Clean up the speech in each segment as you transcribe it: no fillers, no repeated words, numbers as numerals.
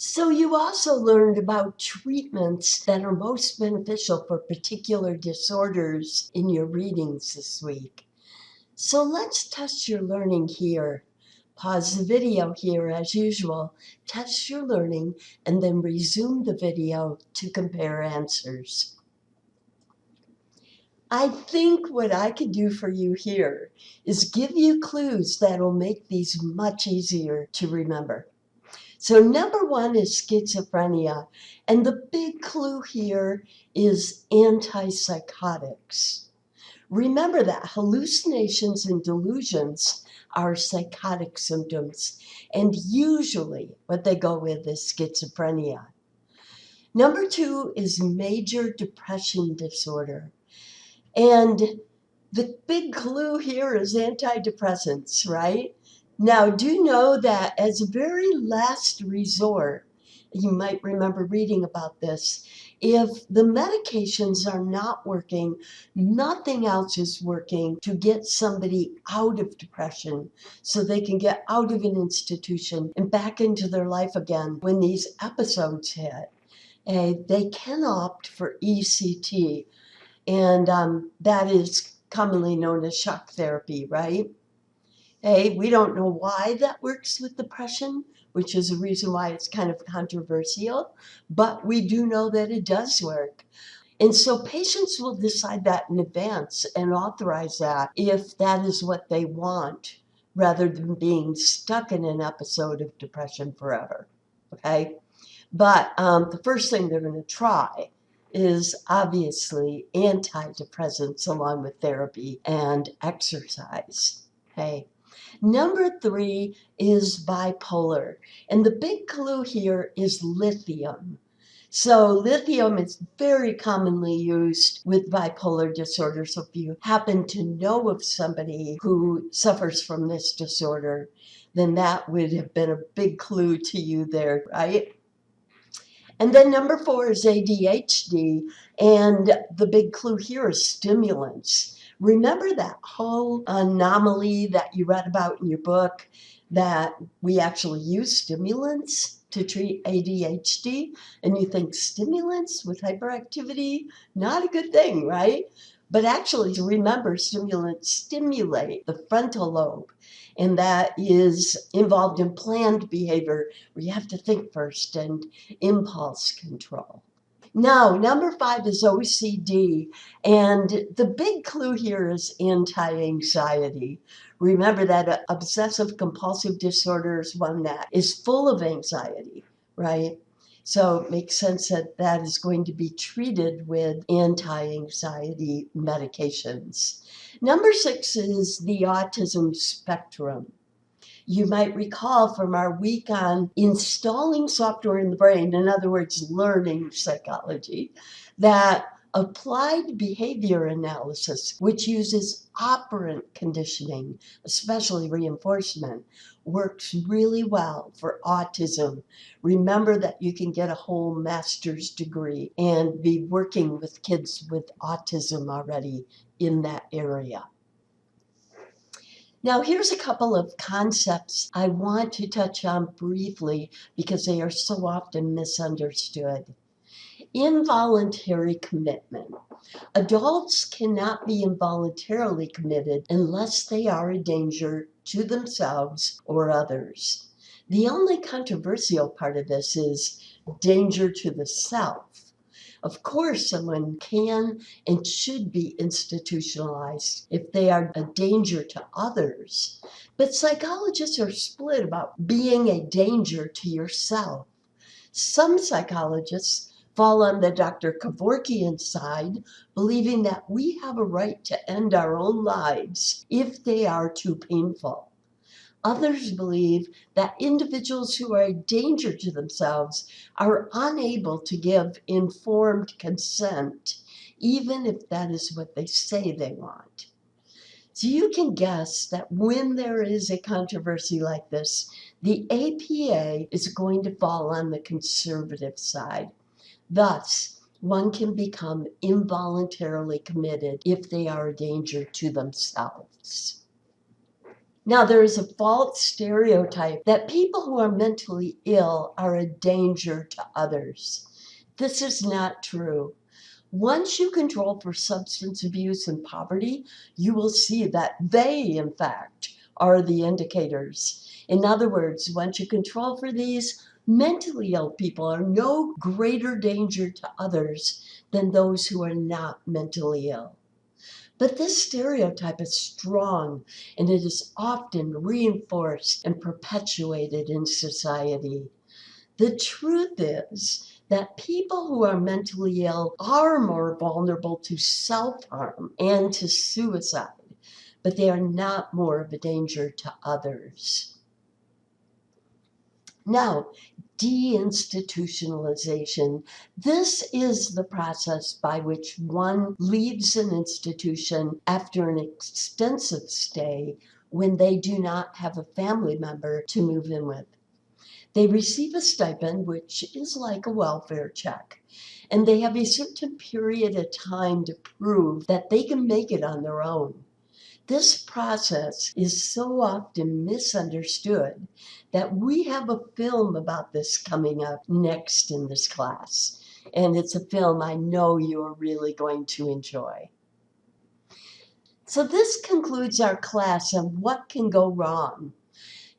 So you also learned about treatments that are most beneficial for particular disorders in your readings this week. So let's test your learning here. Pause the video here as usual, test your learning, and then resume the video to compare answers. I think what I could do for you here is give you clues that'll make these much easier to remember. So number one is schizophrenia, and the big clue here is antipsychotics. Remember that hallucinations and delusions are psychotic symptoms, and usually what they go with is schizophrenia. Number two is major depression disorder, and the big clue here is antidepressants, right? Now, do know that as a very last resort, you might remember reading about this, if the medications are not working, nothing else is working to get somebody out of depression so they can get out of an institution and back into their life again when these episodes hit. They can opt for ECT, and that is commonly known as shock therapy, right? We don't know why that works with depression, which is a reason why it's kind of controversial, but we do know that it does work. And so patients will decide that in advance and authorize that if that is what they want, rather than being stuck in an episode of depression forever, okay? But the first thing they're going to try is obviously antidepressants along with therapy and exercise. Okay. Number three is bipolar. And the big clue here is lithium. So lithium is very commonly used with bipolar disorder. So if you happen to know of somebody who suffers from this disorder, then that would have been a big clue to you there, right? And then number four is ADHD, and the big clue here is stimulants. Remember that whole anomaly that you read about in your book, that we actually use stimulants to treat ADHD? And you think stimulants with hyperactivity, not a good thing, right? But actually, remember, stimulants stimulate the frontal lobe, and that is involved in planned behavior where you have to think first and impulse control. Now, number five is OCD, and the big clue here is anti-anxiety. Remember that obsessive compulsive disorder is one that is full of anxiety, right? So it makes sense that that is going to be treated with anti-anxiety medications. Number six is the autism spectrum. You might recall from our week on installing software in the brain, in other words, learning psychology, that applied behavior analysis, which uses operant conditioning, especially reinforcement, works really well for autism. Remember that you can get a whole master's degree and be working with kids with autism already in that area. Now, here's a couple of concepts I want to touch on briefly because they are so often misunderstood. Involuntary commitment. Adults cannot be involuntarily committed unless they are a danger to themselves or others. The only controversial part of this is danger to the self. Of course, someone can and should be institutionalized if they are a danger to others. But psychologists are split about being a danger to yourself. Some psychologists fall on the Dr. Kevorkian side, believing that we have a right to end our own lives if they are too painful. Others believe that individuals who are a danger to themselves are unable to give informed consent, even if that is what they say they want. So you can guess that when there is a controversy like this, the APA is going to fall on the conservative side. Thus, one can become involuntarily committed if they are a danger to themselves. Now, there is a false stereotype that people who are mentally ill are a danger to others. This is not true. Once you control for substance abuse and poverty, you will see that they, in fact, are the indicators. In other words, once you control for these, mentally ill people are no greater danger to others than those who are not mentally ill. But this stereotype is strong, and it is often reinforced and perpetuated in society. The truth is that people who are mentally ill are more vulnerable to self-harm and to suicide, but they are not more of a danger to others. Now, deinstitutionalization. This is the process by which one leaves an institution after an extensive stay when they do not have a family member to move in with. They receive a stipend, which is like a welfare check, and they have a certain period of time to prove that they can make it on their own. This process is so often misunderstood that we have a film about this coming up next in this class. And it's a film I know you are really going to enjoy. So this concludes our class on what can go wrong.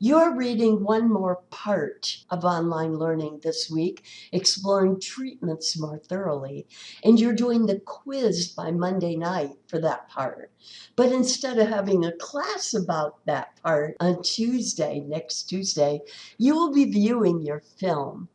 You're reading one more part of online learning this week, exploring treatments more thoroughly, and you're doing the quiz by Monday night for that part. But instead of having a class about that part on Tuesday, next Tuesday, you will be viewing your film.